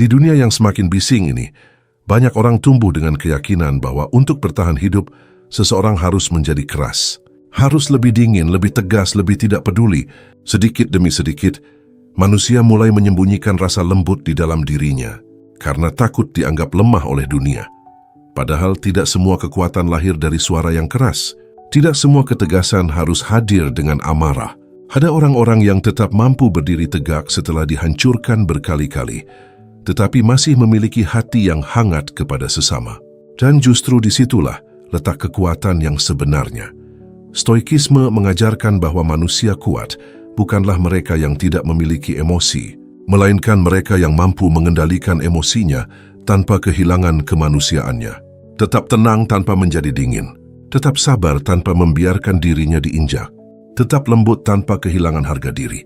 Di dunia yang semakin bising ini, banyak orang tumbuh dengan keyakinan bahwa untuk bertahan hidup, seseorang harus menjadi keras. Harus lebih dingin, lebih tegas, lebih tidak peduli. Sedikit demi sedikit, manusia mulai menyembunyikan rasa lembut di dalam dirinya karena takut dianggap lemah oleh dunia. Padahal tidak semua kekuatan lahir dari suara yang keras. Tidak semua ketegasan harus hadir dengan amarah. Ada orang-orang yang tetap mampu berdiri tegak setelah dihancurkan berkali-kali, tetapi masih memiliki hati yang hangat kepada sesama. Dan justru disitulah letak kekuatan yang sebenarnya. Stoikisme mengajarkan bahwa manusia kuat bukanlah mereka yang tidak memiliki emosi, melainkan mereka yang mampu mengendalikan emosinya tanpa kehilangan kemanusiaannya. Tetap tenang tanpa menjadi dingin, tetap sabar tanpa membiarkan dirinya diinjak, tetap lembut tanpa kehilangan harga diri.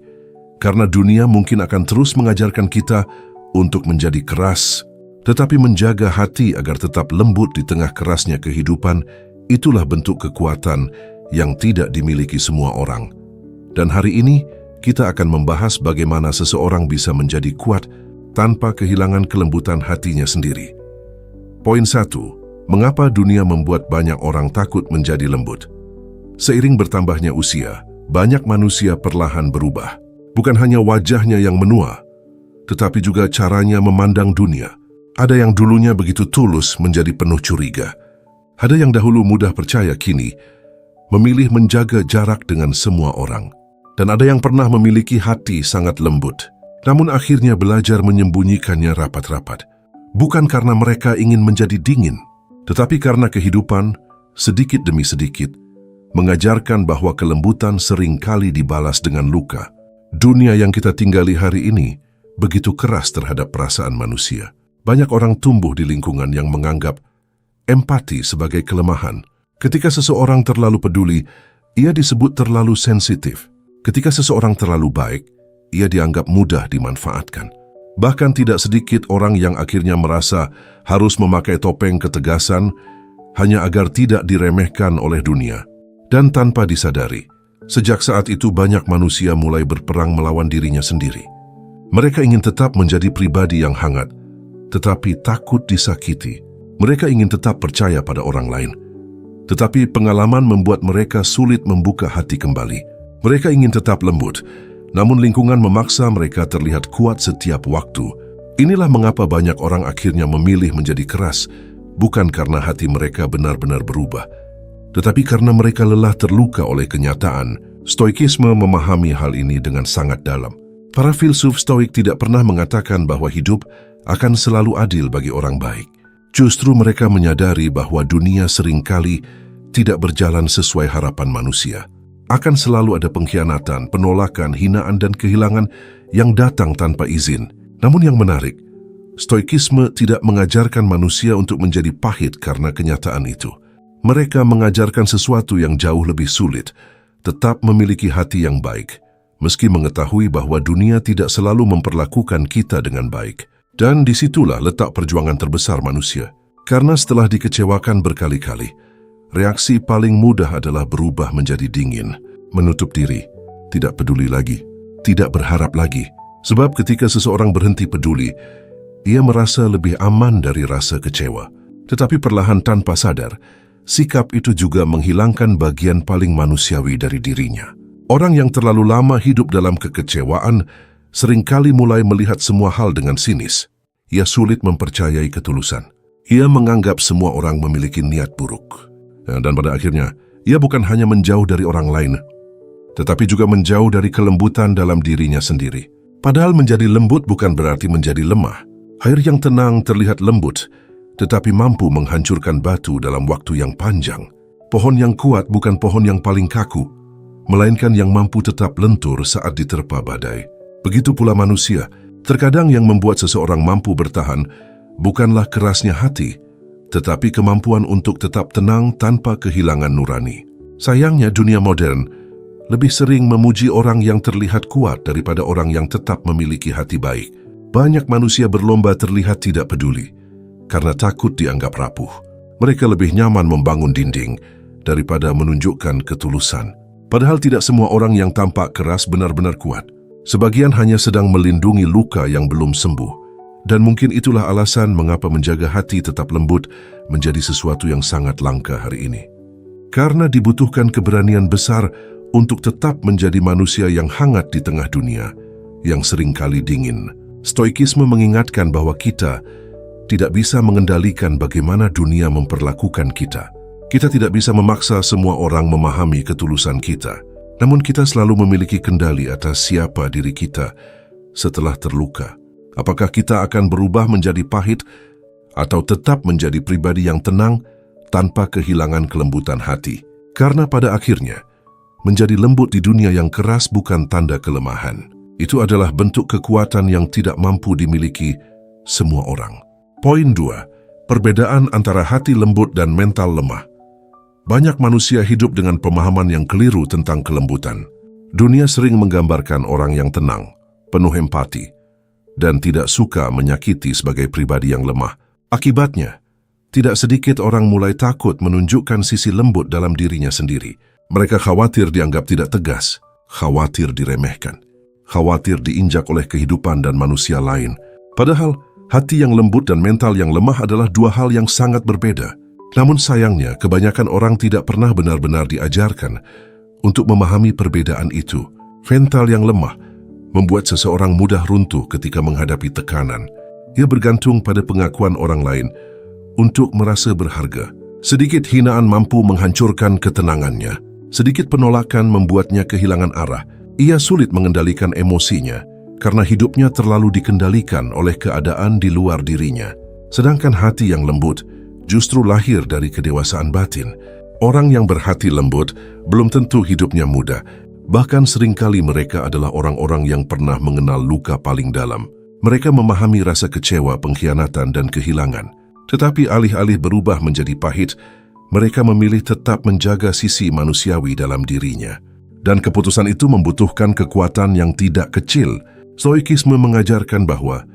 Karena dunia mungkin akan terus mengajarkan kita untuk menjadi keras, tetapi menjaga hati agar tetap lembut di tengah kerasnya kehidupan, itulah bentuk kekuatan yang tidak dimiliki semua orang. Dan hari ini, kita akan membahas bagaimana seseorang bisa menjadi kuat tanpa kehilangan kelembutan hatinya sendiri. Poin 1. Mengapa dunia membuat banyak orang takut menjadi lembut? Seiring bertambahnya usia, banyak manusia perlahan berubah. Bukan hanya wajahnya yang menua, tetapi juga caranya memandang dunia. Ada yang dulunya begitu tulus menjadi penuh curiga. Ada yang dahulu mudah percaya kini memilih menjaga jarak dengan semua orang. Dan ada yang pernah memiliki hati sangat lembut, namun akhirnya belajar menyembunyikannya rapat-rapat. Bukan karena mereka ingin menjadi dingin, tetapi karena kehidupan, sedikit demi sedikit, mengajarkan bahwa kelembutan seringkali dibalas dengan luka. Dunia yang kita tinggali hari ini begitu keras terhadap perasaan manusia. Banyak orang tumbuh di lingkungan yang menganggap empati sebagai kelemahan. Ketika seseorang terlalu peduli, ia disebut terlalu sensitif. Ketika seseorang terlalu baik, ia dianggap mudah dimanfaatkan. Bahkan tidak sedikit orang yang akhirnya merasa harus memakai topeng ketegasan hanya agar tidak diremehkan oleh dunia. Dan tanpa disadari, sejak saat itu banyak manusia mulai berperang melawan dirinya sendiri. Mereka ingin tetap menjadi pribadi yang hangat, tetapi takut disakiti. Mereka ingin tetap percaya pada orang lain, tetapi pengalaman membuat mereka sulit membuka hati kembali. Mereka ingin tetap lembut, namun lingkungan memaksa mereka terlihat kuat setiap waktu. Inilah mengapa banyak orang akhirnya memilih menjadi keras, bukan karena hati mereka benar-benar berubah, tetapi karena mereka lelah terluka oleh kenyataan. Stoikisme memahami hal ini dengan sangat dalam. Para filsuf Stoik tidak pernah mengatakan bahwa hidup akan selalu adil bagi orang baik. Justru mereka menyadari bahwa dunia seringkali tidak berjalan sesuai harapan manusia. Akan selalu ada pengkhianatan, penolakan, hinaan, dan kehilangan yang datang tanpa izin. Namun yang menarik, Stoikisme tidak mengajarkan manusia untuk menjadi pahit karena kenyataan itu. Mereka mengajarkan sesuatu yang jauh lebih sulit, tetap memiliki hati yang baik, meski mengetahui bahwa dunia tidak selalu memperlakukan kita dengan baik. Dan disitulah letak perjuangan terbesar manusia. Karena setelah dikecewakan berkali-kali, reaksi paling mudah adalah berubah menjadi dingin, menutup diri, tidak peduli lagi, tidak berharap lagi. Sebab ketika seseorang berhenti peduli, ia merasa lebih aman dari rasa kecewa. Tetapi perlahan tanpa sadar, sikap itu juga menghilangkan bagian paling manusiawi dari dirinya. Orang yang terlalu lama hidup dalam kekecewaan seringkali mulai melihat semua hal dengan sinis. Ia sulit mempercayai ketulusan. Ia menganggap semua orang memiliki niat buruk. Dan pada akhirnya, ia bukan hanya menjauh dari orang lain, tetapi juga menjauh dari kelembutan dalam dirinya sendiri. Padahal menjadi lembut bukan berarti menjadi lemah. Air yang tenang terlihat lembut, tetapi mampu menghancurkan batu dalam waktu yang panjang. Pohon yang kuat bukan pohon yang paling kaku, melainkan yang mampu tetap lentur saat diterpa badai. Begitu pula manusia, terkadang yang membuat seseorang mampu bertahan bukanlah kerasnya hati, tetapi kemampuan untuk tetap tenang tanpa kehilangan nurani. Sayangnya dunia modern lebih sering memuji orang yang terlihat kuat daripada orang yang tetap memiliki hati baik. Banyak manusia berlomba terlihat tidak peduli, karena takut dianggap rapuh. Mereka lebih nyaman membangun dinding daripada menunjukkan ketulusan. Padahal tidak semua orang yang tampak keras benar-benar kuat. Sebagian hanya sedang melindungi luka yang belum sembuh. Dan mungkin itulah alasan mengapa menjaga hati tetap lembut menjadi sesuatu yang sangat langka hari ini. Karena dibutuhkan keberanian besar untuk tetap menjadi manusia yang hangat di tengah dunia, yang seringkali dingin. Stoikisme mengingatkan bahwa kita tidak bisa mengendalikan bagaimana dunia memperlakukan kita. Kita tidak bisa memaksa semua orang memahami ketulusan kita. Namun kita selalu memiliki kendali atas siapa diri kita setelah terluka. Apakah kita akan berubah menjadi pahit atau tetap menjadi pribadi yang tenang tanpa kehilangan kelembutan hati? Karena pada akhirnya, menjadi lembut di dunia yang keras bukan tanda kelemahan. Itu adalah bentuk kekuatan yang tidak mampu dimiliki semua orang. Poin 2. Perbedaan antara hati lembut dan mental lemah. Banyak manusia hidup dengan pemahaman yang keliru tentang kelembutan. Dunia sering menggambarkan orang yang tenang, penuh empati, dan tidak suka menyakiti sebagai pribadi yang lemah. Akibatnya, tidak sedikit orang mulai takut menunjukkan sisi lembut dalam dirinya sendiri. Mereka khawatir dianggap tidak tegas, khawatir diremehkan, khawatir diinjak oleh kehidupan dan manusia lain. Padahal, hati yang lembut dan mental yang lemah adalah dua hal yang sangat berbeda. Namun sayangnya, kebanyakan orang tidak pernah benar-benar diajarkan untuk memahami perbedaan itu. Mental yang lemah membuat seseorang mudah runtuh ketika menghadapi tekanan. Ia bergantung pada pengakuan orang lain untuk merasa berharga. Sedikit hinaan mampu menghancurkan ketenangannya. Sedikit penolakan membuatnya kehilangan arah. Ia sulit mengendalikan emosinya karena hidupnya terlalu dikendalikan oleh keadaan di luar dirinya. Sedangkan hati yang lembut justru lahir dari kedewasaan batin. Orang yang berhati lembut belum tentu hidupnya mudah. Bahkan seringkali mereka adalah orang-orang yang pernah mengenal luka paling dalam. Mereka memahami rasa kecewa, pengkhianatan, dan kehilangan. Tetapi alih-alih berubah menjadi pahit, mereka memilih tetap menjaga sisi manusiawi dalam dirinya. Dan keputusan itu membutuhkan kekuatan yang tidak kecil. Stoikisme mengajarkan bahwa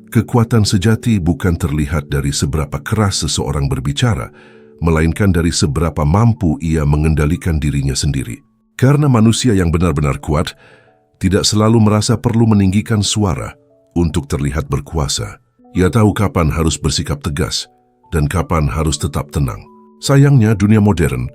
kekuatan sejati bukan terlihat dari seberapa keras seseorang berbicara, melainkan dari seberapa mampu ia mengendalikan dirinya sendiri. Karena manusia yang benar-benar kuat tidak selalu merasa perlu meninggikan suara untuk terlihat berkuasa. Ia tahu kapan harus bersikap tegas dan kapan harus tetap tenang. Sayangnya, dunia modern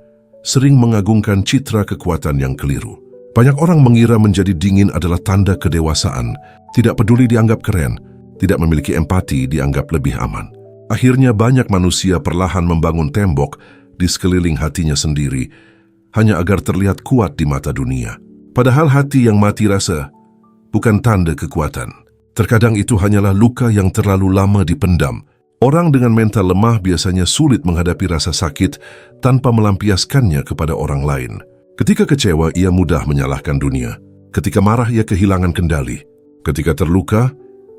sering mengagungkan citra kekuatan yang keliru. Banyak orang mengira menjadi dingin adalah tanda kedewasaan, tidak peduli dianggap keren, tidak memiliki empati dianggap lebih aman. Akhirnya banyak manusia perlahan membangun tembok di sekeliling hatinya sendiri, hanya agar terlihat kuat di mata dunia. Padahal hati yang mati rasa bukan tanda kekuatan. Terkadang itu hanyalah luka yang terlalu lama dipendam. Orang dengan mental lemah biasanya sulit menghadapi rasa sakit tanpa melampiaskannya kepada orang lain. Ketika kecewa, ia mudah menyalahkan dunia. Ketika marah, ia kehilangan kendali. Ketika terluka,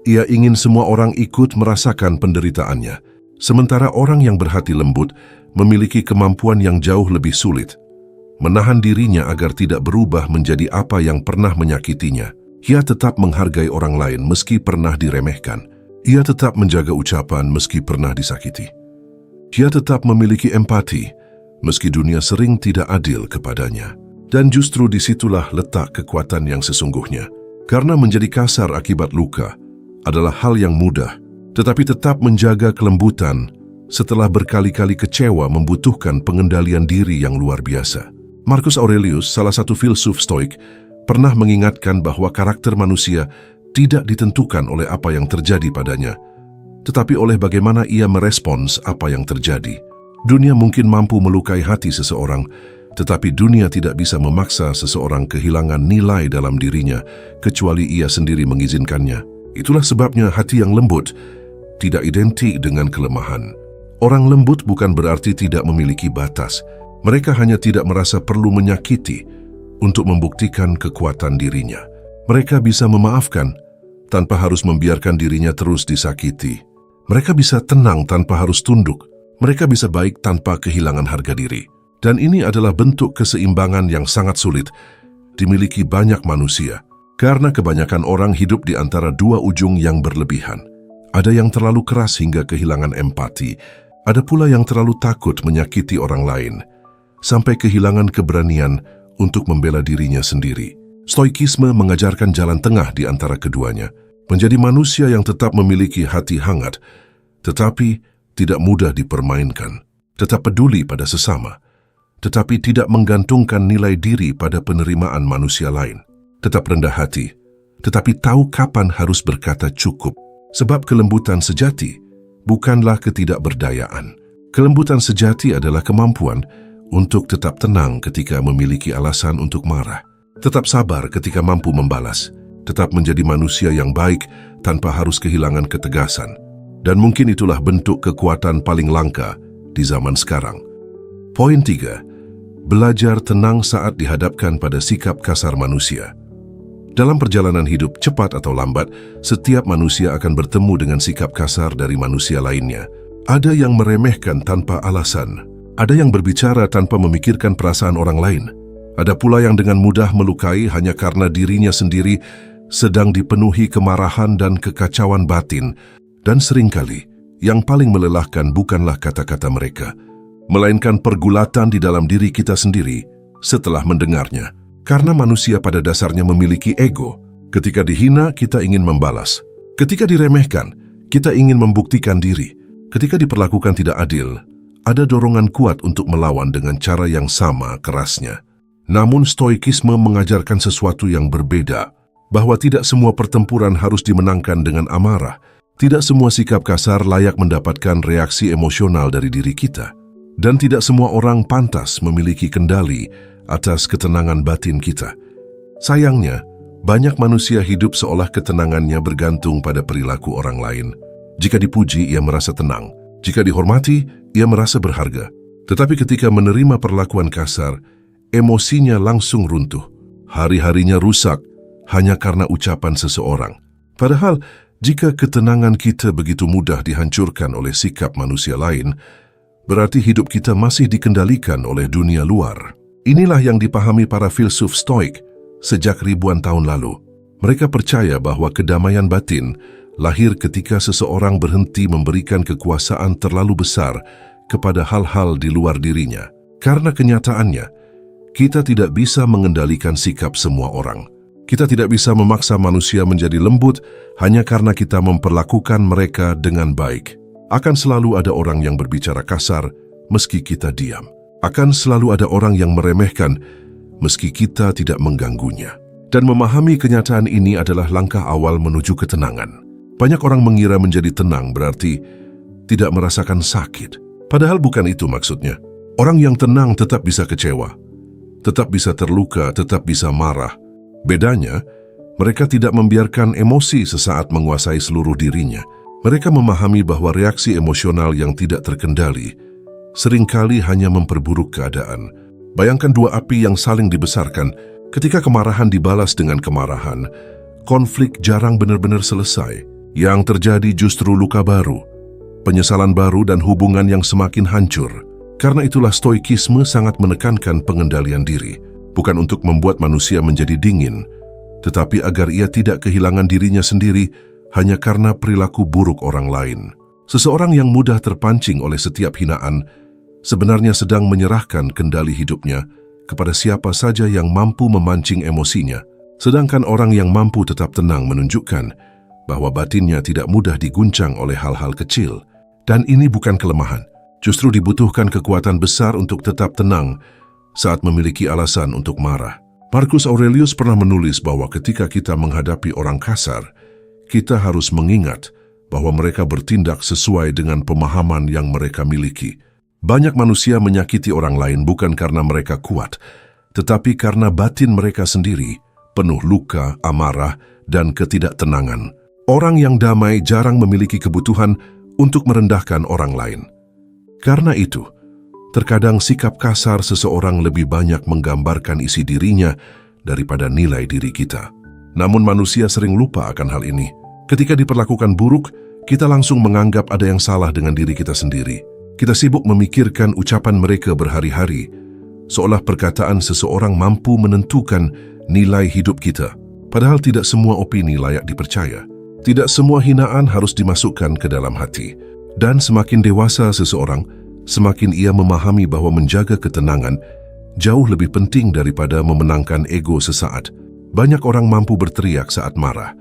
ia ingin semua orang ikut merasakan penderitaannya. Sementara orang yang berhati lembut memiliki kemampuan yang jauh lebih sulit, menahan dirinya agar tidak berubah menjadi apa yang pernah menyakitinya. Ia tetap menghargai orang lain meski pernah diremehkan. Ia tetap menjaga ucapan meski pernah disakiti. Ia tetap memiliki empati meski dunia sering tidak adil kepadanya. Dan justru disitulah letak kekuatan yang sesungguhnya. Karena menjadi kasar akibat luka adalah hal yang mudah, tetapi tetap menjaga kelembutan setelah berkali-kali kecewa membutuhkan pengendalian diri yang luar biasa. Marcus Aurelius, salah satu filsuf Stoik, pernah mengingatkan bahwa karakter manusia tidak ditentukan oleh apa yang terjadi padanya, tetapi oleh bagaimana ia merespons apa yang terjadi. Dunia mungkin mampu melukai hati seseorang, tetapi dunia tidak bisa memaksa seseorang kehilangan nilai dalam dirinya, kecuali ia sendiri mengizinkannya. Itulah sebabnya hati yang lembut tidak identik dengan kelemahan. Orang lembut bukan berarti tidak memiliki batas. Mereka hanya tidak merasa perlu menyakiti untuk membuktikan kekuatan dirinya. Mereka bisa memaafkan tanpa harus membiarkan dirinya terus disakiti. Mereka bisa tenang tanpa harus tunduk. Mereka bisa baik tanpa kehilangan harga diri. Dan ini adalah bentuk keseimbangan yang sangat sulit dimiliki banyak manusia. Karena kebanyakan orang hidup di antara dua ujung yang berlebihan. Ada yang terlalu keras hingga kehilangan empati. Ada pula yang terlalu takut menyakiti orang lain, sampai kehilangan keberanian untuk membela dirinya sendiri. Stoikisme mengajarkan jalan tengah di antara keduanya. Menjadi manusia yang tetap memiliki hati hangat, tetapi tidak mudah dipermainkan. Tetap peduli pada sesama, tetapi tidak menggantungkan nilai diri pada penerimaan manusia lain. Tetap rendah hati, tetapi tahu kapan harus berkata cukup. Sebab kelembutan sejati bukanlah ketidakberdayaan. Kelembutan sejati adalah kemampuan untuk tetap tenang ketika memiliki alasan untuk marah. Tetap sabar ketika mampu membalas. Tetap menjadi manusia yang baik tanpa harus kehilangan ketegasan. Dan mungkin itulah bentuk kekuatan paling langka di zaman sekarang. Poin 3. Belajar tenang saat dihadapkan pada sikap kasar manusia. Dalam perjalanan hidup cepat atau lambat, setiap manusia akan bertemu dengan sikap kasar dari manusia lainnya. Ada yang meremehkan tanpa alasan. Ada yang berbicara tanpa memikirkan perasaan orang lain. Ada pula yang dengan mudah melukai hanya karena dirinya sendiri sedang dipenuhi kemarahan dan kekacauan batin. Dan seringkali, yang paling melelahkan bukanlah kata-kata mereka, melainkan pergulatan di dalam diri kita sendiri setelah mendengarnya. Karena manusia pada dasarnya memiliki ego. Ketika dihina, kita ingin membalas. Ketika diremehkan, kita ingin membuktikan diri. Ketika diperlakukan tidak adil, ada dorongan kuat untuk melawan dengan cara yang sama kerasnya. Namun stoikisme mengajarkan sesuatu yang berbeda, bahwa tidak semua pertempuran harus dimenangkan dengan amarah. Tidak semua sikap kasar layak mendapatkan reaksi emosional dari diri kita. Dan tidak semua orang pantas memiliki kendali atas ketenangan batin kita. Sayangnya, banyak manusia hidup seolah ketenangannya bergantung pada perilaku orang lain. Jika dipuji, ia merasa tenang. Jika dihormati, ia merasa berharga. Tetapi ketika menerima perlakuan kasar, emosinya langsung runtuh. Hari-harinya rusak hanya karena ucapan seseorang. Padahal, jika ketenangan kita begitu mudah dihancurkan oleh sikap manusia lain, berarti hidup kita masih dikendalikan oleh dunia luar. Inilah yang dipahami para filsuf Stoik sejak ribuan tahun lalu. Mereka percaya bahwa kedamaian batin lahir ketika seseorang berhenti memberikan kekuasaan terlalu besar kepada hal-hal di luar dirinya. Karena kenyataannya, kita tidak bisa mengendalikan sikap semua orang. Kita tidak bisa memaksa manusia menjadi lembut hanya karena kita memperlakukan mereka dengan baik. Akan selalu ada orang yang berbicara kasar meski kita diam. Akan selalu ada orang yang meremehkan meski kita tidak mengganggunya. Dan memahami kenyataan ini adalah langkah awal menuju ketenangan. Banyak orang mengira menjadi tenang berarti tidak merasakan sakit. Padahal bukan itu maksudnya. Orang yang tenang tetap bisa kecewa, tetap bisa terluka, tetap bisa marah. Bedanya, mereka tidak membiarkan emosi sesaat menguasai seluruh dirinya. Mereka memahami bahwa reaksi emosional yang tidak terkendali seringkali hanya memperburuk keadaan. Bayangkan dua api yang saling dibesarkan. Ketika kemarahan dibalas dengan kemarahan, konflik jarang benar-benar selesai. Yang terjadi justru luka baru, penyesalan baru dan hubungan yang semakin hancur. Karena itulah stoikisme sangat menekankan pengendalian diri. Bukan untuk membuat manusia menjadi dingin, tetapi agar ia tidak kehilangan dirinya sendiri hanya karena perilaku buruk orang lain. Seseorang yang mudah terpancing oleh setiap hinaan sebenarnya sedang menyerahkan kendali hidupnya kepada siapa saja yang mampu memancing emosinya. Sedangkan orang yang mampu tetap tenang menunjukkan bahwa batinnya tidak mudah diguncang oleh hal-hal kecil. Dan ini bukan kelemahan, justru dibutuhkan kekuatan besar untuk tetap tenang saat memiliki alasan untuk marah. Marcus Aurelius pernah menulis bahwa ketika kita menghadapi orang kasar, kita harus mengingat bahwa mereka bertindak sesuai dengan pemahaman yang mereka miliki. Banyak manusia menyakiti orang lain bukan karena mereka kuat, tetapi karena batin mereka sendiri penuh luka, amarah, dan ketidaktenangan. Orang yang damai jarang memiliki kebutuhan untuk merendahkan orang lain. Karena itu, terkadang sikap kasar seseorang lebih banyak menggambarkan isi dirinya daripada nilai diri kita. Namun manusia sering lupa akan hal ini. Ketika diperlakukan buruk, kita langsung menganggap ada yang salah dengan diri kita sendiri. Kita sibuk memikirkan ucapan mereka berhari-hari, seolah perkataan seseorang mampu menentukan nilai hidup kita. Padahal tidak semua opini layak dipercaya. Tidak semua hinaan harus dimasukkan ke dalam hati. Dan semakin dewasa seseorang, semakin ia memahami bahwa menjaga ketenangan jauh lebih penting daripada memenangkan ego sesaat. Banyak orang mampu berteriak saat marah,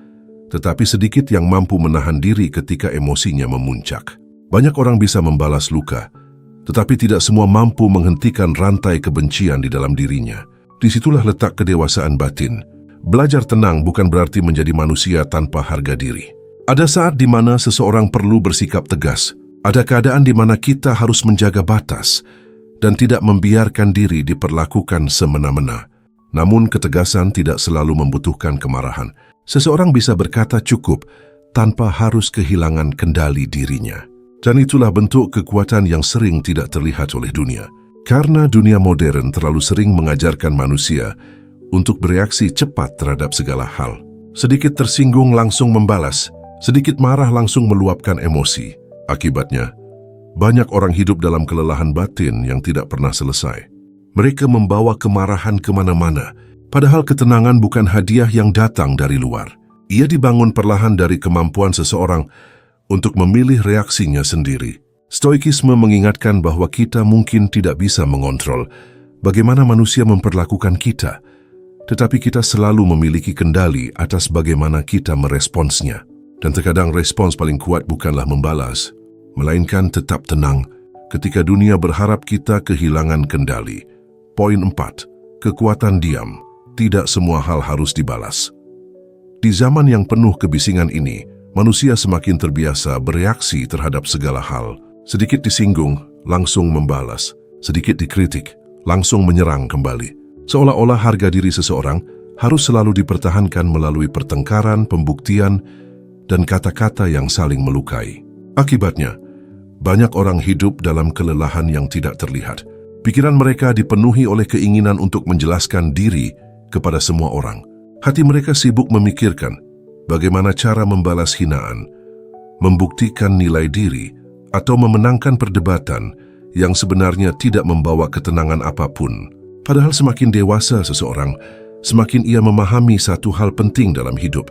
tetapi sedikit yang mampu menahan diri ketika emosinya memuncak. Banyak orang bisa membalas luka, tetapi tidak semua mampu menghentikan rantai kebencian di dalam dirinya. Disitulah letak kedewasaan batin. Belajar tenang bukan berarti menjadi manusia tanpa harga diri. Ada saat di mana seseorang perlu bersikap tegas. Ada keadaan di mana kita harus menjaga batas dan tidak membiarkan diri diperlakukan semena-mena. Namun ketegasan tidak selalu membutuhkan kemarahan. Seseorang bisa berkata cukup tanpa harus kehilangan kendali dirinya. Dan itulah bentuk kekuatan yang sering tidak terlihat oleh dunia. Karena dunia modern terlalu sering mengajarkan manusia untuk bereaksi cepat terhadap segala hal. Sedikit tersinggung langsung membalas, sedikit marah langsung meluapkan emosi. Akibatnya, banyak orang hidup dalam kelelahan batin yang tidak pernah selesai. Mereka membawa kemarahan kemana-mana, padahal ketenangan bukan hadiah yang datang dari luar. Ia dibangun perlahan dari kemampuan seseorang untuk memilih reaksinya sendiri. Stoikisme mengingatkan bahwa kita mungkin tidak bisa mengontrol bagaimana manusia memperlakukan kita, tetapi kita selalu memiliki kendali atas bagaimana kita meresponsnya. Dan terkadang respons paling kuat bukanlah membalas, melainkan tetap tenang ketika dunia berharap kita kehilangan kendali. Poin 4. Kekuatan diam. Tidak semua hal harus dibalas. Di zaman yang penuh kebisingan ini, manusia semakin terbiasa bereaksi terhadap segala hal. Sedikit disinggung, langsung membalas. Sedikit dikritik, langsung menyerang kembali. Seolah-olah harga diri seseorang harus selalu dipertahankan melalui pertengkaran, pembuktian, dan kata-kata yang saling melukai. Akibatnya, banyak orang hidup dalam kelelahan yang tidak terlihat. Pikiran mereka dipenuhi oleh keinginan untuk menjelaskan diri kepada semua orang. Hati mereka sibuk memikirkan bagaimana cara membalas hinaan, membuktikan nilai diri, atau memenangkan perdebatan yang sebenarnya tidak membawa ketenangan apapun. Padahal semakin dewasa seseorang, semakin ia memahami satu hal penting dalam hidup.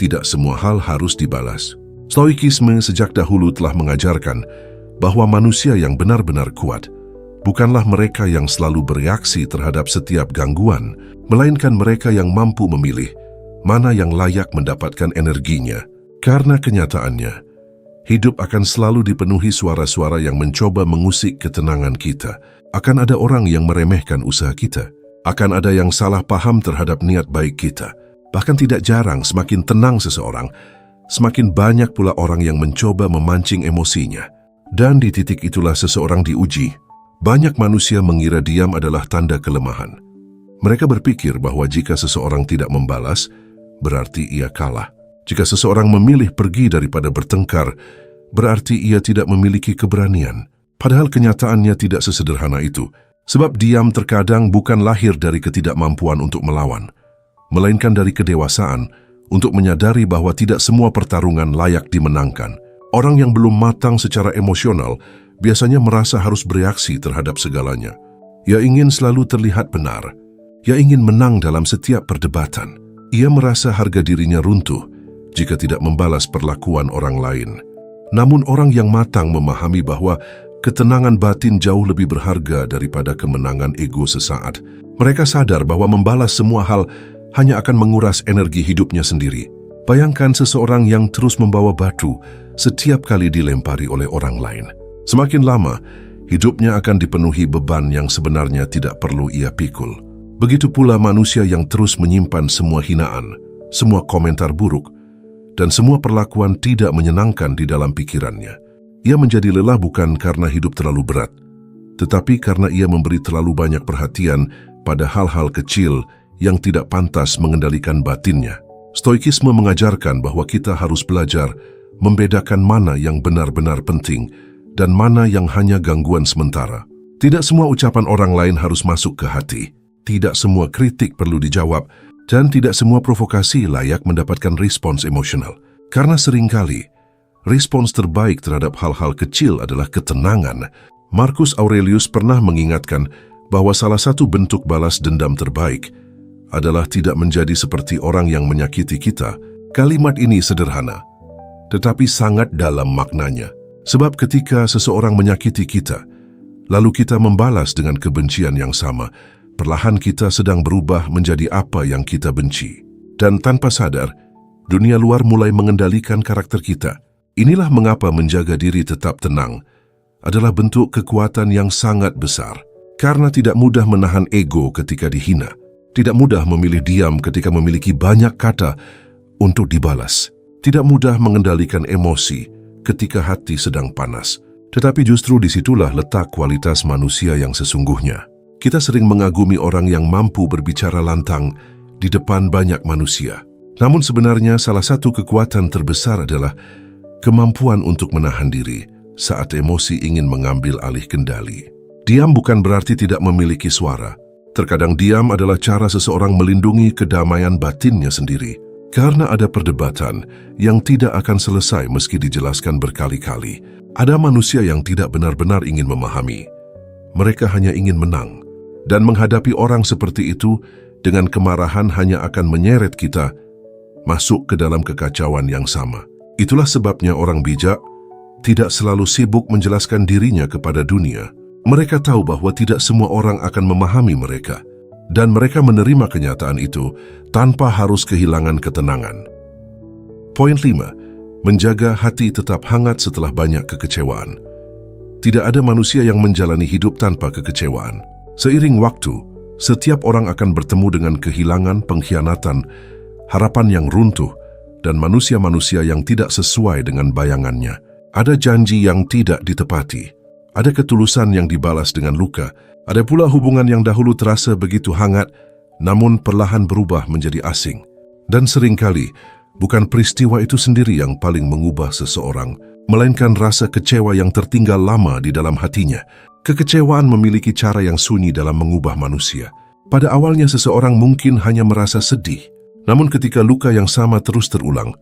Tidak semua hal harus dibalas. Stoikisme sejak dahulu telah mengajarkan bahwa manusia yang benar-benar kuat bukanlah mereka yang selalu bereaksi terhadap setiap gangguan, melainkan mereka yang mampu memilih mana yang layak mendapatkan energinya. Karena kenyataannya, hidup akan selalu dipenuhi suara-suara yang mencoba mengusik ketenangan kita. Akan ada orang yang meremehkan usaha kita. Akan ada yang salah paham terhadap niat baik kita. Bahkan tidak jarang semakin tenang seseorang, semakin banyak pula orang yang mencoba memancing emosinya. Dan di titik itulah seseorang diuji. Banyak manusia mengira diam adalah tanda kelemahan. Mereka berpikir bahwa jika seseorang tidak membalas, berarti ia kalah. Jika seseorang memilih pergi daripada bertengkar, berarti ia tidak memiliki keberanian. Padahal kenyataannya tidak sesederhana itu. Sebab diam terkadang bukan lahir dari ketidakmampuan untuk melawan, melainkan dari kedewasaan untuk menyadari bahwa tidak semua pertarungan layak dimenangkan. Orang yang belum matang secara emosional biasanya merasa harus bereaksi terhadap segalanya. Ia ingin selalu terlihat benar. Ia ingin menang dalam setiap perdebatan. Ia merasa harga dirinya runtuh jika tidak membalas perlakuan orang lain. Namun orang yang matang memahami bahwa ketenangan batin jauh lebih berharga daripada kemenangan ego sesaat. Mereka sadar bahwa membalas semua hal hanya akan menguras energi hidupnya sendiri. Bayangkan seseorang yang terus membawa batu setiap kali dilempari oleh orang lain. Semakin lama, hidupnya akan dipenuhi beban yang sebenarnya tidak perlu ia pikul. Begitu pula manusia yang terus menyimpan semua hinaan, semua komentar buruk, dan semua perlakuan tidak menyenangkan di dalam pikirannya. Ia menjadi lelah bukan karena hidup terlalu berat, tetapi karena ia memberi terlalu banyak perhatian pada hal-hal kecil yang tidak pantas mengendalikan batinnya. Stoikisme mengajarkan bahwa kita harus belajar membedakan mana yang benar-benar penting dan mana yang hanya gangguan sementara. Tidak semua ucapan orang lain harus masuk ke hati. Tidak semua kritik perlu dijawab, dan tidak semua provokasi layak mendapatkan respons emosional. Karena seringkali respons terbaik terhadap hal-hal kecil adalah ketenangan. Marcus Aurelius pernah mengingatkan bahwa salah satu bentuk balas dendam terbaik adalah tidak menjadi seperti orang yang menyakiti kita. Kalimat ini sederhana, tetapi sangat dalam maknanya. Sebab ketika seseorang menyakiti kita, lalu kita membalas dengan kebencian yang sama, perlahan kita sedang berubah menjadi apa yang kita benci. Dan tanpa sadar, Dunia luar mulai mengendalikan karakter kita. Inilah mengapa menjaga diri tetap tenang adalah bentuk kekuatan yang sangat besar. Karena tidak mudah menahan ego ketika dihina. Tidak mudah memilih diam ketika memiliki banyak kata untuk dibalas. Tidak mudah mengendalikan emosi ketika hati sedang panas. Tetapi justru disitulah letak kualitas manusia yang sesungguhnya. Kita sering mengagumi orang yang mampu berbicara lantang di depan banyak manusia. Namun sebenarnya salah satu kekuatan terbesar adalah kemampuan untuk menahan diri saat emosi ingin mengambil alih kendali. Diam bukan berarti tidak memiliki suara. Terkadang diam adalah cara seseorang melindungi kedamaian batinnya sendiri. Karena ada perdebatan yang tidak akan selesai meski dijelaskan berkali-kali. Ada manusia yang tidak benar-benar ingin memahami. Mereka hanya ingin menang. Dan menghadapi orang seperti itu dengan kemarahan hanya akan menyeret kita masuk ke dalam kekacauan yang sama. Itulah sebabnya orang bijak tidak selalu sibuk menjelaskan dirinya kepada dunia. Mereka tahu bahwa tidak semua orang akan memahami mereka. Dan mereka menerima kenyataan itu tanpa harus kehilangan ketenangan. Poin 5. Menjaga hati tetap hangat setelah banyak kekecewaan. Tidak ada manusia yang menjalani hidup tanpa kekecewaan. Seiring waktu, setiap orang akan bertemu dengan kehilangan, pengkhianatan, harapan yang runtuh, dan manusia-manusia yang tidak sesuai dengan bayangannya. Ada janji yang tidak ditepati. Ada ketulusan yang dibalas dengan luka. Ada pula hubungan yang dahulu terasa begitu hangat, namun perlahan berubah menjadi asing. Dan seringkali, bukan peristiwa itu sendiri yang paling mengubah seseorang, melainkan rasa kecewa yang tertinggal lama di dalam hatinya. Kekecewaan memiliki cara yang sunyi dalam mengubah manusia. Pada awalnya seseorang mungkin hanya merasa sedih, namun ketika luka yang sama terus terulang,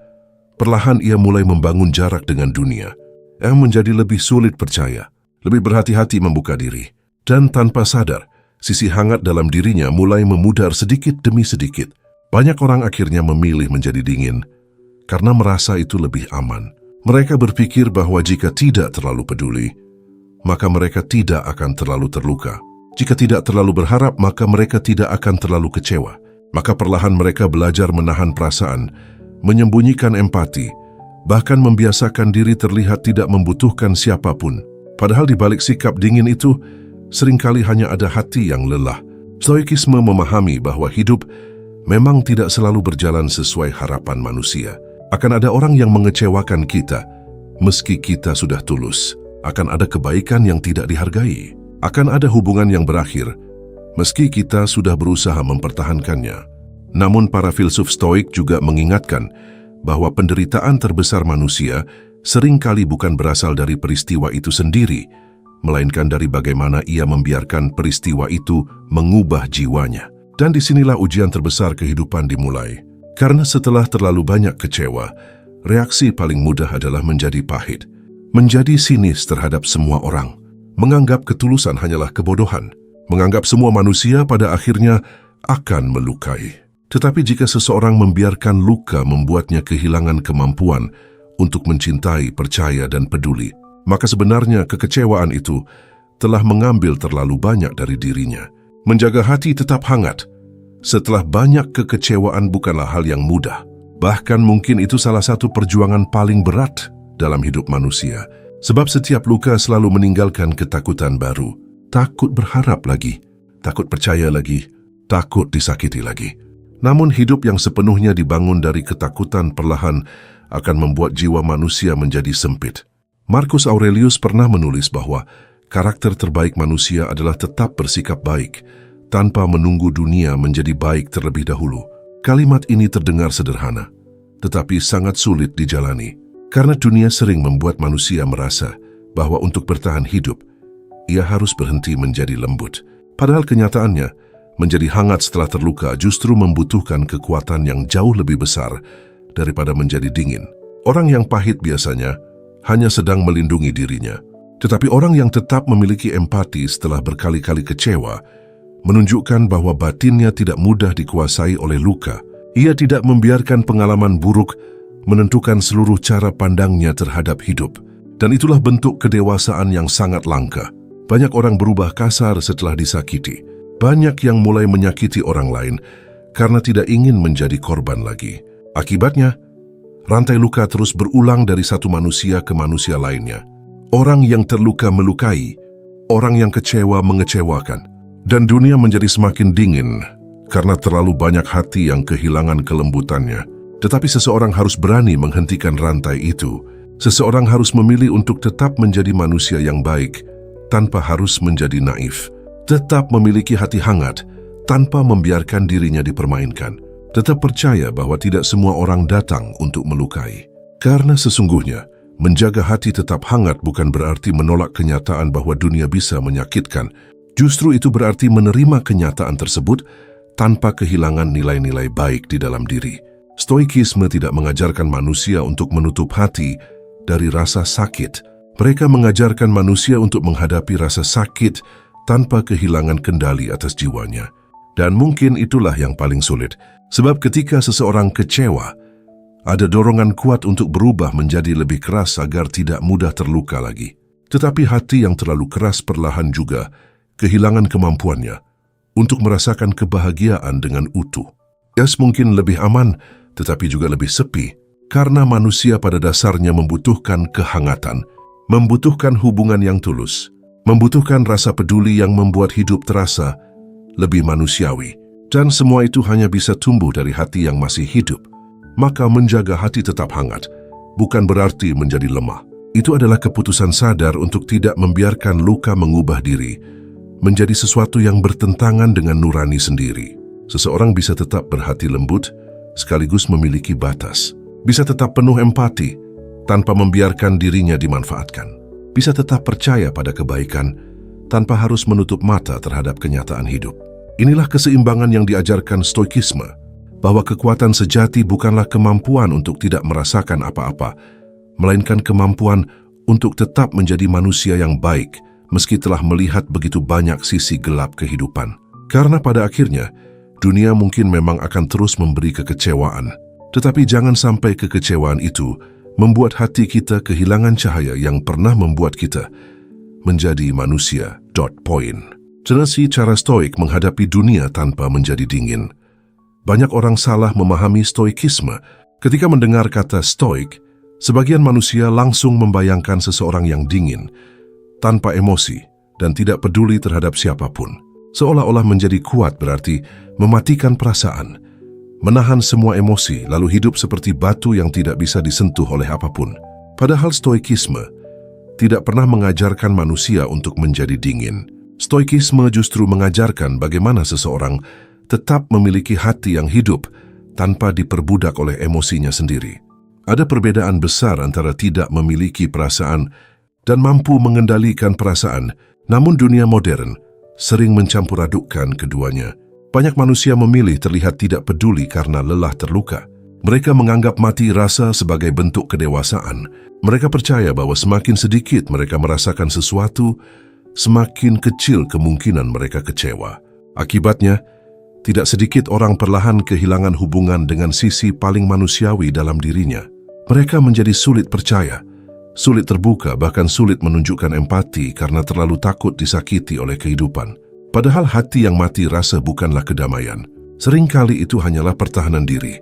perlahan ia mulai membangun jarak dengan dunia, yang menjadi lebih sulit percaya, lebih berhati-hati membuka diri. Dan tanpa sadar, sisi hangat dalam dirinya mulai memudar sedikit demi sedikit. Banyak orang akhirnya memilih menjadi dingin karena merasa itu lebih aman. Mereka berpikir bahwa jika tidak terlalu peduli, maka mereka tidak akan terlalu terluka. Jika tidak terlalu berharap, maka mereka tidak akan terlalu kecewa. Maka perlahan mereka belajar menahan perasaan, menyembunyikan empati, bahkan membiasakan diri terlihat tidak membutuhkan siapapun. Padahal di balik sikap dingin itu, seringkali hanya ada hati yang lelah. Stoikisme memahami bahwa hidup memang tidak selalu berjalan sesuai harapan manusia. Akan ada orang yang mengecewakan kita, meski kita sudah tulus. Akan ada kebaikan yang tidak dihargai. Akan ada hubungan yang berakhir, meski kita sudah berusaha mempertahankannya. Namun para filsuf Stoik juga mengingatkan bahwa penderitaan terbesar manusia seringkali bukan berasal dari peristiwa itu sendiri, melainkan dari bagaimana ia membiarkan peristiwa itu mengubah jiwanya. Dan disinilah ujian terbesar kehidupan dimulai. Karena setelah terlalu banyak kecewa, reaksi paling mudah adalah menjadi pahit, menjadi sinis terhadap semua orang, menganggap ketulusan hanyalah kebodohan, menganggap semua manusia pada akhirnya akan melukai. Tetapi jika seseorang membiarkan luka membuatnya kehilangan kemampuan untuk mencintai, percaya, dan peduli, maka sebenarnya kekecewaan itu telah mengambil terlalu banyak dari dirinya. Menjaga hati tetap hangat setelah banyak kekecewaan bukanlah hal yang mudah. Bahkan mungkin itu salah satu perjuangan paling berat dalam hidup manusia. Sebab setiap luka selalu meninggalkan ketakutan baru. Takut berharap lagi, takut percaya lagi, takut disakiti lagi. Namun hidup yang sepenuhnya dibangun dari ketakutan perlahan akan membuat jiwa manusia menjadi sempit. Marcus Aurelius pernah menulis bahwa karakter terbaik manusia adalah tetap bersikap baik, tanpa menunggu dunia menjadi baik terlebih dahulu. Kalimat ini terdengar sederhana, tetapi sangat sulit dijalani. Karena dunia sering membuat manusia merasa bahwa untuk bertahan hidup, ia harus berhenti menjadi lembut. Padahal kenyataannya, menjadi hangat setelah terluka justru membutuhkan kekuatan yang jauh lebih besar daripada menjadi dingin. Orang yang pahit biasanya hanya sedang melindungi dirinya. Tetapi orang yang tetap memiliki empati setelah berkali-kali kecewa, menunjukkan bahwa batinnya tidak mudah dikuasai oleh luka. Ia tidak membiarkan pengalaman buruk menentukan seluruh cara pandangnya terhadap hidup. Dan itulah bentuk kedewasaan yang sangat langka. Banyak orang berubah kasar setelah disakiti. Banyak yang mulai menyakiti orang lain karena tidak ingin menjadi korban lagi. Akibatnya, Rantai luka terus berulang dari satu manusia ke manusia lainnya. Orang yang terluka melukai, orang yang kecewa mengecewakan. Dan dunia menjadi semakin dingin karena terlalu banyak hati yang kehilangan kelembutannya. Tetapi seseorang harus berani menghentikan rantai itu. Seseorang harus memilih untuk tetap menjadi manusia yang baik tanpa harus menjadi naif. Tetap memiliki hati hangat tanpa membiarkan dirinya dipermainkan. Tetap percaya bahwa tidak semua orang datang untuk melukai. Karena sesungguhnya, menjaga hati tetap hangat bukan berarti menolak kenyataan bahwa dunia bisa menyakitkan. Justru itu berarti menerima kenyataan tersebut tanpa kehilangan nilai-nilai baik di dalam diri. Stoikisme tidak mengajarkan manusia untuk menutup hati dari rasa sakit. Mereka mengajarkan manusia untuk menghadapi rasa sakit tanpa kehilangan kendali atas jiwanya. Dan mungkin itulah yang paling sulit. Sebab ketika seseorang kecewa, ada dorongan kuat untuk berubah menjadi lebih keras agar tidak mudah terluka lagi. Tetapi hati yang terlalu keras perlahan juga kehilangan kemampuannya untuk merasakan kebahagiaan dengan utuh. Mungkin lebih aman, tetapi juga lebih sepi. Karena manusia pada dasarnya membutuhkan kehangatan, membutuhkan hubungan yang tulus, membutuhkan rasa peduli yang membuat hidup terasa lebih manusiawi. Dan semua itu hanya bisa tumbuh dari hati yang masih hidup. Maka menjaga hati tetap hangat bukan berarti menjadi lemah. Itu adalah keputusan sadar untuk tidak membiarkan luka mengubah diri menjadi sesuatu yang bertentangan dengan nurani sendiri. Seseorang bisa tetap berhati lembut sekaligus memiliki batas. Bisa tetap penuh empati tanpa membiarkan dirinya dimanfaatkan. Bisa tetap percaya pada kebaikan tanpa harus menutup mata terhadap kenyataan hidup. Inilah keseimbangan yang diajarkan Stoikisme, bahwa kekuatan sejati bukanlah kemampuan untuk tidak merasakan apa-apa, melainkan kemampuan untuk tetap menjadi manusia yang baik meski telah melihat begitu banyak sisi gelap kehidupan. Karena pada akhirnya, dunia mungkin memang akan terus memberi kekecewaan. Tetapi jangan sampai kekecewaan itu membuat hati kita kehilangan cahaya yang pernah membuat kita menjadi manusia. Generasi cara stoik menghadapi dunia tanpa menjadi dingin. Banyak orang salah memahami stoikisme. Ketika mendengar kata stoik, sebagian manusia langsung membayangkan seseorang yang dingin, tanpa emosi, dan tidak peduli terhadap siapapun. Seolah-olah menjadi kuat berarti mematikan perasaan, menahan semua emosi, lalu hidup seperti batu yang tidak bisa disentuh oleh apapun. Padahal stoikisme tidak pernah mengajarkan manusia untuk menjadi dingin. Stoikisme justru mengajarkan bagaimana seseorang tetap memiliki hati yang hidup tanpa diperbudak oleh emosinya sendiri. Ada perbedaan besar antara tidak memiliki perasaan dan mampu mengendalikan perasaan, namun dunia modern sering mencampur adukkan keduanya. Banyak manusia memilih terlihat tidak peduli karena lelah terluka. Mereka menganggap mati rasa sebagai bentuk kedewasaan. Mereka percaya bahwa semakin sedikit mereka merasakan sesuatu, semakin kecil kemungkinan mereka kecewa. Akibatnya, tidak sedikit orang perlahan kehilangan hubungan dengan sisi paling manusiawi dalam dirinya. Mereka menjadi sulit percaya, sulit terbuka, bahkan sulit menunjukkan empati karena terlalu takut disakiti oleh kehidupan. Padahal hati yang mati rasa bukanlah kedamaian. Seringkali itu hanyalah pertahanan diri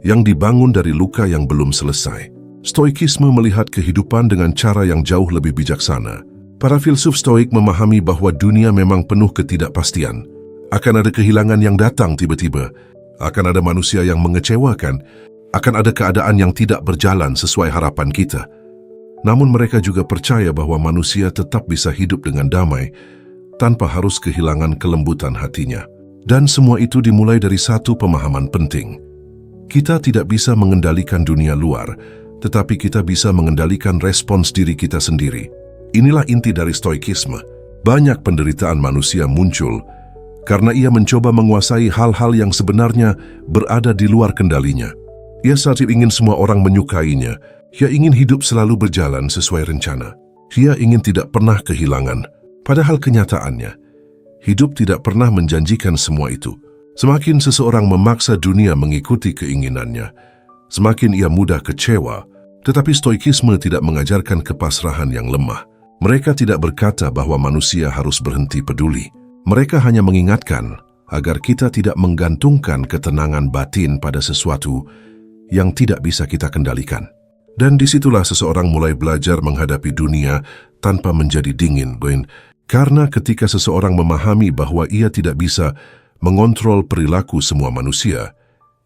yang dibangun dari luka yang belum selesai. Stoikisme melihat kehidupan dengan cara yang jauh lebih bijaksana. Para filsuf stoik memahami bahwa dunia memang penuh ketidakpastian. Akan ada kehilangan yang datang tiba-tiba. Akan ada manusia yang mengecewakan. Akan ada keadaan yang tidak berjalan sesuai harapan kita. Namun mereka juga percaya bahwa manusia tetap bisa hidup dengan damai tanpa harus kehilangan kelembutan hatinya. Dan semua itu dimulai dari satu pemahaman penting. Kita tidak bisa mengendalikan dunia luar, tetapi kita bisa mengendalikan respons diri kita sendiri. Inilah inti dari stoikisme. Banyak penderitaan manusia muncul karena ia mencoba menguasai hal-hal yang sebenarnya berada di luar kendalinya. Ia selalu ingin semua orang menyukainya. Ia ingin hidup selalu berjalan sesuai rencana. Ia ingin tidak pernah kehilangan. Padahal kenyataannya, hidup tidak pernah menjanjikan semua itu. Semakin seseorang memaksa dunia mengikuti keinginannya, semakin ia mudah kecewa. Tetapi stoikisme tidak mengajarkan kepasrahan yang lemah. Mereka tidak berkata bahwa manusia harus berhenti peduli. Mereka hanya mengingatkan agar kita tidak menggantungkan ketenangan batin pada sesuatu yang tidak bisa kita kendalikan. Dan disitulah seseorang mulai belajar menghadapi dunia tanpa menjadi dingin, Gwen. Karena ketika seseorang memahami bahwa ia tidak bisa mengontrol perilaku semua manusia,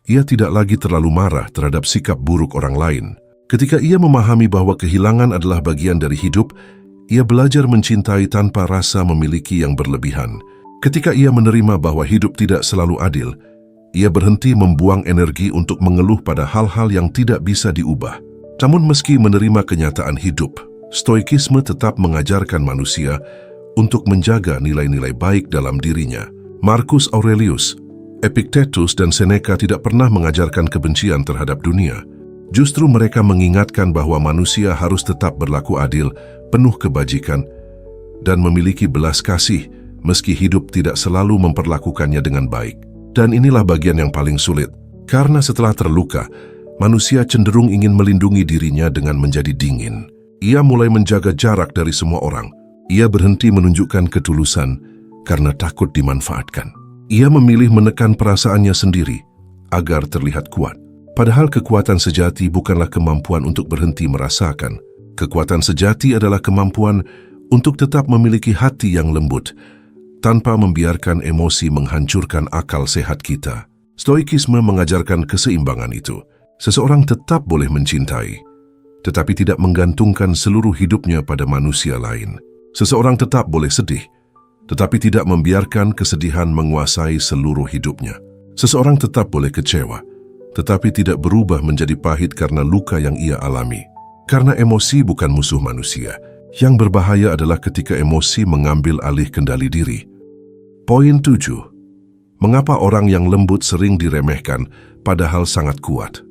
ia tidak lagi terlalu marah terhadap sikap buruk orang lain. Ketika ia memahami bahwa kehilangan adalah bagian dari hidup, ia belajar mencintai tanpa rasa memiliki yang berlebihan. Ketika ia menerima bahwa hidup tidak selalu adil, ia berhenti membuang energi untuk mengeluh pada hal-hal yang tidak bisa diubah. Namun meski menerima kenyataan hidup, Stoikisme tetap mengajarkan manusia untuk menjaga nilai-nilai baik dalam dirinya. Marcus Aurelius, Epictetus dan Seneca tidak pernah mengajarkan kebencian terhadap dunia. Justru mereka mengingatkan bahwa manusia harus tetap berlaku adil, penuh kebajikan, dan memiliki belas kasih meski hidup tidak selalu memperlakukannya dengan baik. Dan inilah bagian yang paling sulit, karena setelah terluka, manusia cenderung ingin melindungi dirinya dengan menjadi dingin. Ia mulai menjaga jarak dari semua orang. Ia berhenti menunjukkan ketulusan karena takut dimanfaatkan. Ia memilih menekan perasaannya sendiri agar terlihat kuat. Padahal kekuatan sejati bukanlah kemampuan untuk berhenti merasakan. Kekuatan sejati adalah kemampuan untuk tetap memiliki hati yang lembut, tanpa membiarkan emosi menghancurkan akal sehat kita. Stoikisme mengajarkan keseimbangan itu. Seseorang tetap boleh mencintai, tetapi tidak menggantungkan seluruh hidupnya pada manusia lain. Seseorang tetap boleh sedih, tetapi tidak membiarkan kesedihan menguasai seluruh hidupnya. Seseorang tetap boleh kecewa, tetapi tidak berubah menjadi pahit karena luka yang ia alami. Karena emosi bukan musuh manusia. Yang berbahaya adalah ketika emosi mengambil alih kendali diri. Poin 7. Mengapa orang yang lembut sering diremehkan padahal sangat kuat?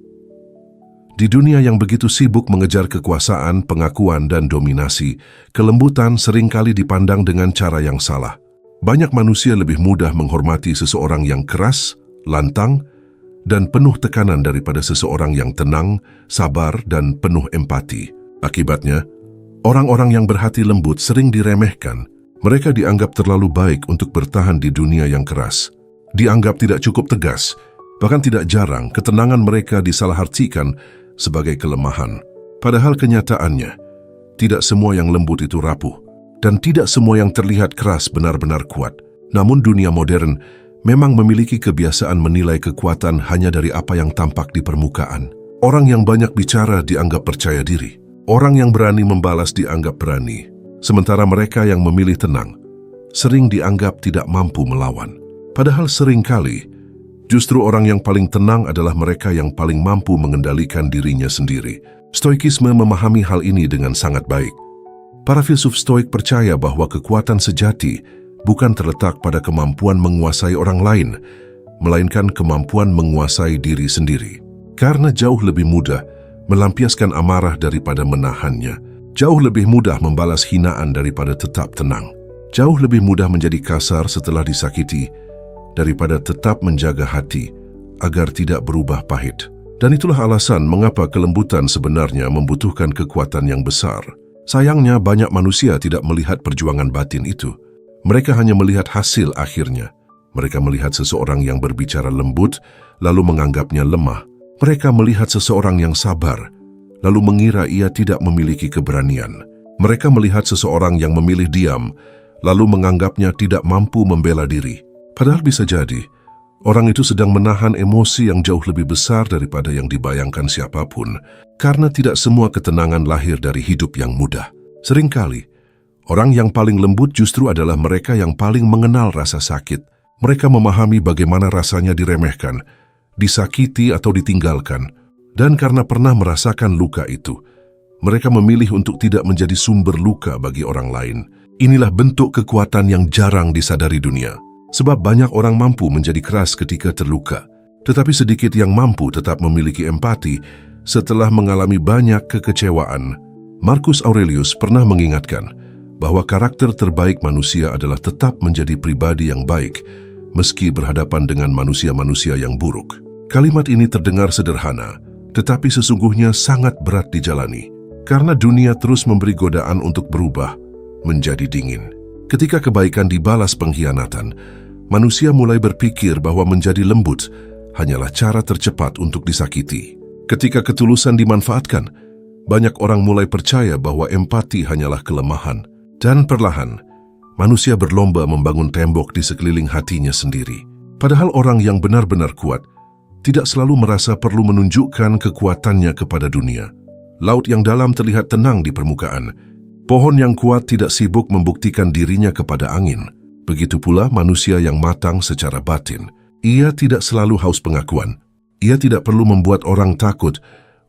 Di dunia yang begitu sibuk mengejar kekuasaan, pengakuan, dan dominasi, kelembutan seringkali dipandang dengan cara yang salah. Banyak manusia lebih mudah menghormati seseorang yang keras, lantang, dan penuh tekanan daripada seseorang yang tenang, sabar, dan penuh empati. Akibatnya, orang-orang yang berhati lembut sering diremehkan. Mereka dianggap terlalu baik untuk bertahan di dunia yang keras. Dianggap tidak cukup tegas, bahkan tidak jarang ketenangan mereka disalahartikan sebagai kelemahan. Padahal kenyataannya, tidak semua yang lembut itu rapuh, dan tidak semua yang terlihat keras benar-benar kuat. Namun dunia modern memang memiliki kebiasaan menilai kekuatan hanya dari apa yang tampak di permukaan. Orang yang banyak bicara dianggap percaya diri. Orang yang berani membalas dianggap berani. Sementara mereka yang memilih tenang, sering dianggap tidak mampu melawan. Padahal seringkali, justru orang yang paling tenang adalah mereka yang paling mampu mengendalikan dirinya sendiri. Stoikisme memahami hal ini dengan sangat baik. Para filsuf Stoik percaya bahwa kekuatan sejati bukan terletak pada kemampuan menguasai orang lain, melainkan kemampuan menguasai diri sendiri. Karena jauh lebih mudah melampiaskan amarah daripada menahannya. Jauh lebih mudah membalas hinaan daripada tetap tenang. Jauh lebih mudah menjadi kasar setelah disakiti daripada tetap menjaga hati agar tidak berubah pahit. Dan itulah alasan mengapa kelembutan sebenarnya membutuhkan kekuatan yang besar. Sayangnya banyak manusia tidak melihat perjuangan batin itu. Mereka hanya melihat hasil akhirnya. Mereka melihat seseorang yang berbicara lembut, lalu menganggapnya lemah. Mereka melihat seseorang yang sabar, lalu mengira ia tidak memiliki keberanian. Mereka melihat seseorang yang memilih diam, lalu menganggapnya tidak mampu membela diri. Padahal bisa jadi, orang itu sedang menahan emosi yang jauh lebih besar daripada yang dibayangkan siapapun, karena tidak semua ketenangan lahir dari hidup yang mudah. Seringkali, orang yang paling lembut justru adalah mereka yang paling mengenal rasa sakit. Mereka memahami bagaimana rasanya diremehkan, disakiti atau ditinggalkan, dan karena pernah merasakan luka itu, mereka memilih untuk tidak menjadi sumber luka bagi orang lain. Inilah bentuk kekuatan yang jarang disadari dunia. Sebab banyak orang mampu menjadi keras ketika terluka, tetapi sedikit yang mampu tetap memiliki empati setelah mengalami banyak kekecewaan. Marcus Aurelius pernah mengingatkan bahwa karakter terbaik manusia adalah tetap menjadi pribadi yang baik, meski berhadapan dengan manusia-manusia yang buruk. Kalimat ini terdengar sederhana, tetapi sesungguhnya sangat berat dijalani, karena dunia terus memberi godaan untuk berubah menjadi dingin. Ketika kebaikan dibalas pengkhianatan, manusia mulai berpikir bahwa menjadi lembut hanyalah cara tercepat untuk disakiti. Ketika ketulusan dimanfaatkan, banyak orang mulai percaya bahwa empati hanyalah kelemahan. Dan perlahan, manusia berlomba membangun tembok di sekeliling hatinya sendiri. Padahal orang yang benar-benar kuat tidak selalu merasa perlu menunjukkan kekuatannya kepada dunia. Laut yang dalam terlihat tenang di permukaan. Pohon yang kuat tidak sibuk membuktikan dirinya kepada angin. Begitu pula manusia yang matang secara batin. Ia tidak selalu haus pengakuan. Ia tidak perlu membuat orang takut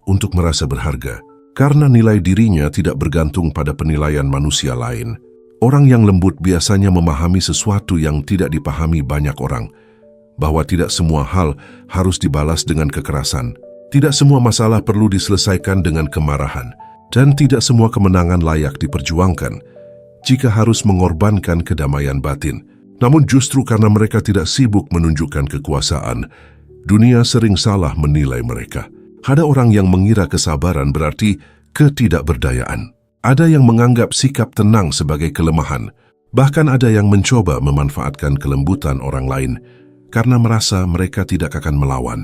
untuk merasa berharga, karena nilai dirinya tidak bergantung pada penilaian manusia lain. Orang yang lembut biasanya memahami sesuatu yang tidak dipahami banyak orang, bahwa tidak semua hal harus dibalas dengan kekerasan. Tidak semua masalah perlu diselesaikan dengan kemarahan, dan tidak semua kemenangan layak diperjuangkan jika harus mengorbankan kedamaian batin. Namun justru karena mereka tidak sibuk menunjukkan kekuasaan, dunia sering salah menilai mereka. Ada orang yang mengira kesabaran berarti ketidakberdayaan. Ada yang menganggap sikap tenang sebagai kelemahan. Bahkan ada yang mencoba memanfaatkan kelembutan orang lain karena merasa mereka tidak akan melawan.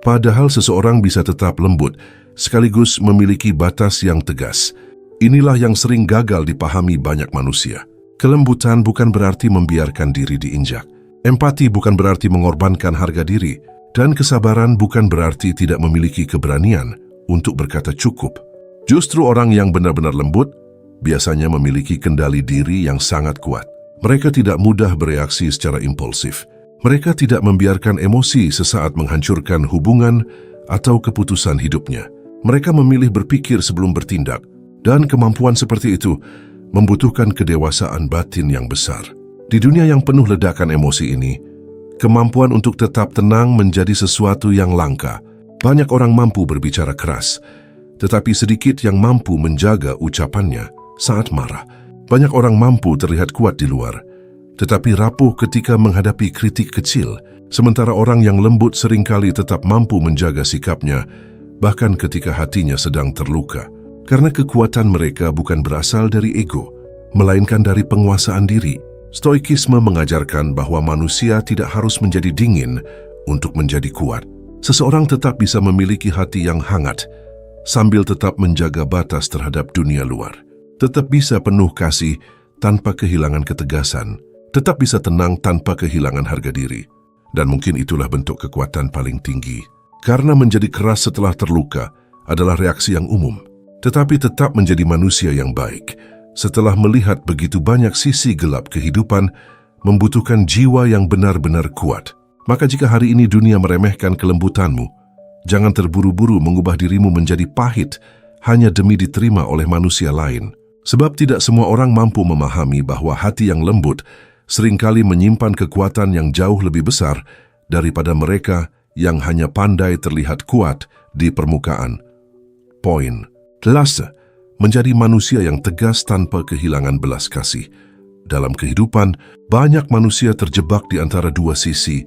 Padahal seseorang bisa tetap lembut sekaligus memiliki batas yang tegas. Inilah yang sering gagal dipahami banyak manusia. Kelembutan bukan berarti membiarkan diri diinjak. Empati bukan berarti mengorbankan harga diri. Dan kesabaran bukan berarti tidak memiliki keberanian untuk berkata cukup. Justru orang yang benar-benar lembut biasanya memiliki kendali diri yang sangat kuat. Mereka tidak mudah bereaksi secara impulsif. Mereka tidak membiarkan emosi sesaat menghancurkan hubungan atau keputusan hidupnya. Mereka memilih berpikir sebelum bertindak. Dan kemampuan seperti itu membutuhkan kedewasaan batin yang besar. Di dunia yang penuh ledakan emosi ini, kemampuan untuk tetap tenang menjadi sesuatu yang langka. Banyak orang mampu berbicara keras, tetapi sedikit yang mampu menjaga ucapannya saat marah. Banyak orang mampu terlihat kuat di luar, tetapi rapuh ketika menghadapi kritik kecil. Sementara orang yang lembut seringkali tetap mampu menjaga sikapnya, bahkan ketika hatinya sedang terluka. Karena kekuatan mereka bukan berasal dari ego, melainkan dari penguasaan diri. Stoikisme mengajarkan bahwa manusia tidak harus menjadi dingin untuk menjadi kuat. Seseorang tetap bisa memiliki hati yang hangat, sambil tetap menjaga batas terhadap dunia luar. Tetap bisa penuh kasih tanpa kehilangan ketegasan. Tetap bisa tenang tanpa kehilangan harga diri. Dan mungkin itulah bentuk kekuatan paling tinggi. Karena menjadi keras setelah terluka adalah reaksi yang umum. Tetapi tetap menjadi manusia yang baik setelah melihat begitu banyak sisi gelap kehidupan, membutuhkan jiwa yang benar-benar kuat. Maka jika hari ini dunia meremehkan kelembutanmu, jangan terburu-buru mengubah dirimu menjadi pahit hanya demi diterima oleh manusia lain. Sebab tidak semua orang mampu memahami bahwa hati yang lembut seringkali menyimpan kekuatan yang jauh lebih besar daripada mereka yang hanya pandai terlihat kuat di permukaan. Poin. Lase. Menjadi manusia yang tegas tanpa kehilangan belas kasih. Dalam kehidupan, banyak manusia terjebak di antara dua sisi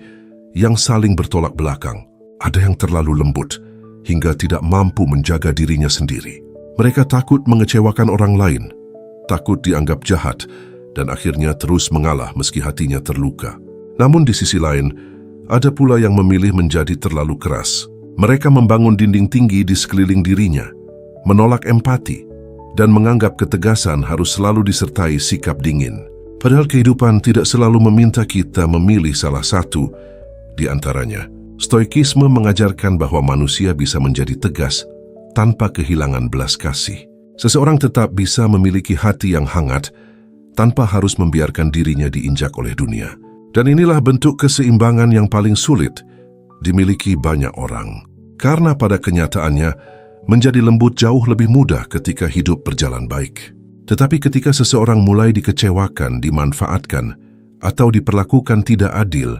yang saling bertolak belakang. Ada yang terlalu lembut hingga tidak mampu menjaga dirinya sendiri. Mereka takut mengecewakan orang lain, takut dianggap jahat, dan akhirnya terus mengalah meski hatinya terluka. Namun di sisi lain, ada pula yang memilih menjadi terlalu keras. Mereka membangun dinding tinggi di sekeliling dirinya, menolak empati, dan menganggap ketegasan harus selalu disertai sikap dingin. Padahal kehidupan tidak selalu meminta kita memilih salah satu di antaranya. Stoikisme mengajarkan bahwa manusia bisa menjadi tegas tanpa kehilangan belas kasih. Seseorang tetap bisa memiliki hati yang hangat tanpa harus membiarkan dirinya diinjak oleh dunia. Dan inilah bentuk keseimbangan yang paling sulit dimiliki banyak orang. Karena pada kenyataannya, menjadi lembut jauh lebih mudah ketika hidup berjalan baik. Tetapi ketika seseorang mulai dikecewakan, dimanfaatkan, atau diperlakukan tidak adil,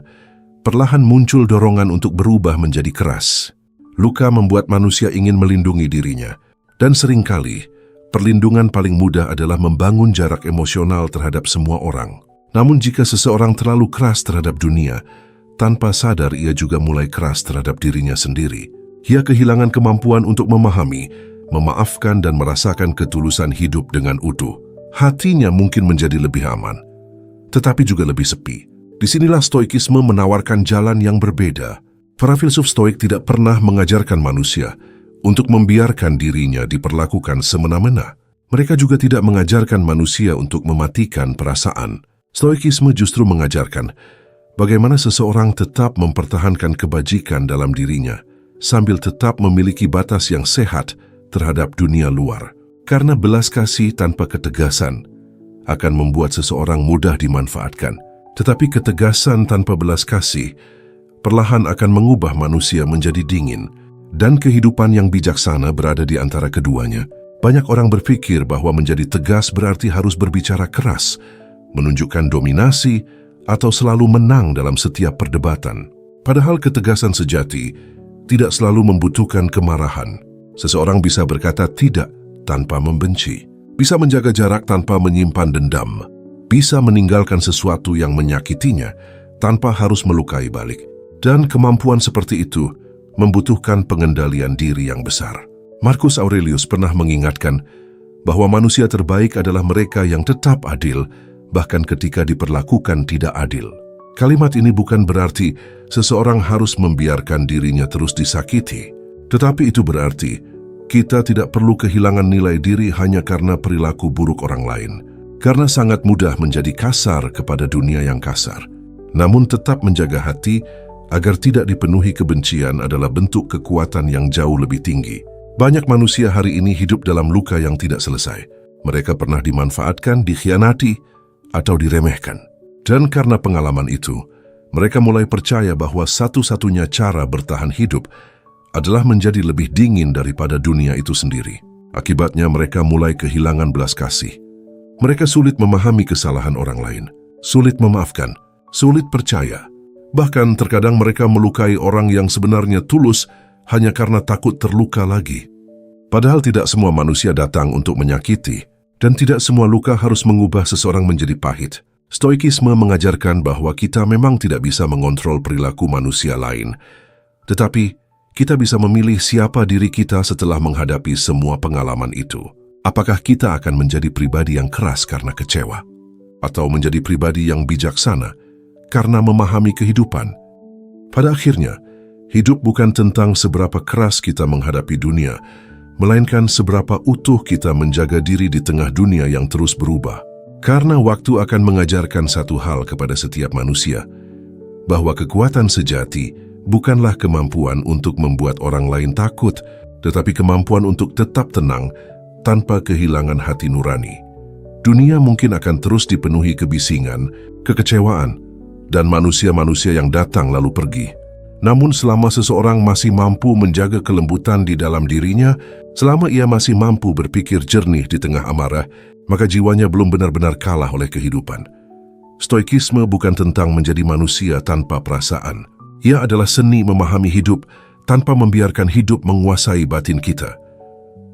perlahan muncul dorongan untuk berubah menjadi keras. Luka membuat manusia ingin melindungi dirinya, dan seringkali perlindungan paling mudah adalah membangun jarak emosional terhadap semua orang. Namun jika seseorang terlalu keras terhadap dunia, tanpa sadar ia juga mulai keras terhadap dirinya sendiri. Ia kehilangan kemampuan untuk memahami, memaafkan, dan merasakan ketulusan hidup dengan utuh. Hatinya mungkin menjadi lebih aman, tetapi juga lebih sepi. Disinilah stoikisme menawarkan jalan yang berbeda. Para filsuf stoik tidak pernah mengajarkan manusia untuk membiarkan dirinya diperlakukan semena-mena. Mereka juga tidak mengajarkan manusia untuk mematikan perasaan. Stoikisme justru mengajarkan bagaimana seseorang tetap mempertahankan kebajikan dalam dirinya, sambil tetap memiliki batas yang sehat terhadap dunia luar. Karena belas kasih tanpa ketegasan akan membuat seseorang mudah dimanfaatkan. Tetapi ketegasan tanpa belas kasih perlahan akan mengubah manusia menjadi dingin, dan kehidupan yang bijaksana berada di antara keduanya. Banyak orang berpikir bahwa menjadi tegas berarti harus berbicara keras, menunjukkan dominasi, atau selalu menang dalam setiap perdebatan. Padahal ketegasan sejati tidak selalu membutuhkan kemarahan. Seseorang bisa berkata tidak tanpa membenci, bisa menjaga jarak tanpa menyimpan dendam, bisa meninggalkan sesuatu yang menyakitinya tanpa harus melukai balik. Dan kemampuan seperti itu membutuhkan pengendalian diri yang besar. Marcus Aurelius pernah mengingatkan bahwa manusia terbaik adalah mereka yang tetap adil, bahkan ketika diperlakukan tidak adil. Kalimat ini bukan berarti seseorang harus membiarkan dirinya terus disakiti, tetapi itu berarti kita tidak perlu kehilangan nilai diri hanya karena perilaku buruk orang lain. Karena sangat mudah menjadi kasar kepada dunia yang kasar. Namun tetap menjaga hati agar tidak dipenuhi kebencian adalah bentuk kekuatan yang jauh lebih tinggi. Banyak manusia hari ini hidup dalam luka yang tidak selesai. Mereka pernah dimanfaatkan, dikhianati, atau diremehkan. Dan karena pengalaman itu, mereka mulai percaya bahwa satu-satunya cara bertahan hidup adalah menjadi lebih dingin daripada dunia itu sendiri. Akibatnya mereka mulai kehilangan belas kasih. Mereka sulit memahami kesalahan orang lain, sulit memaafkan, sulit percaya. Bahkan terkadang mereka melukai orang yang sebenarnya tulus hanya karena takut terluka lagi. Padahal tidak semua manusia datang untuk menyakiti, dan tidak semua luka harus mengubah seseorang menjadi pahit. Stoikisme mengajarkan bahwa kita memang tidak bisa mengontrol perilaku manusia lain, tetapi kita bisa memilih siapa diri kita setelah menghadapi semua pengalaman itu. Apakah kita akan menjadi pribadi yang keras karena kecewa? Atau menjadi pribadi yang bijaksana karena memahami kehidupan? Pada akhirnya, hidup bukan tentang seberapa keras kita menghadapi dunia, melainkan seberapa utuh kita menjaga diri di tengah dunia yang terus berubah. Karena waktu akan mengajarkan satu hal kepada setiap manusia, bahwa kekuatan sejati bukanlah kemampuan untuk membuat orang lain takut, tetapi kemampuan untuk tetap tenang tanpa kehilangan hati nurani. Dunia mungkin akan terus dipenuhi kebisingan, kekecewaan, dan manusia-manusia yang datang lalu pergi. Namun selama seseorang masih mampu menjaga kelembutan di dalam dirinya, selama ia masih mampu berpikir jernih di tengah amarah, maka jiwanya belum benar-benar kalah oleh kehidupan. Stoikisme bukan tentang menjadi manusia tanpa perasaan. Ia adalah seni memahami hidup tanpa membiarkan hidup menguasai batin kita.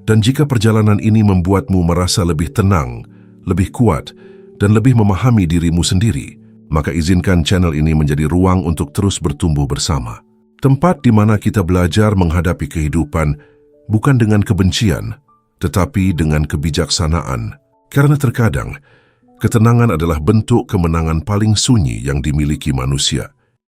Dan jika perjalanan ini membuatmu merasa lebih tenang, lebih kuat, dan lebih memahami dirimu sendiri, maka izinkan channel ini menjadi ruang untuk terus bertumbuh bersama. Tempat di mana kita belajar menghadapi kehidupan bukan dengan kebencian, tetapi dengan kebijaksanaan. Karena terkadang, ketenangan adalah bentuk kemenangan paling sunyi yang dimiliki manusia.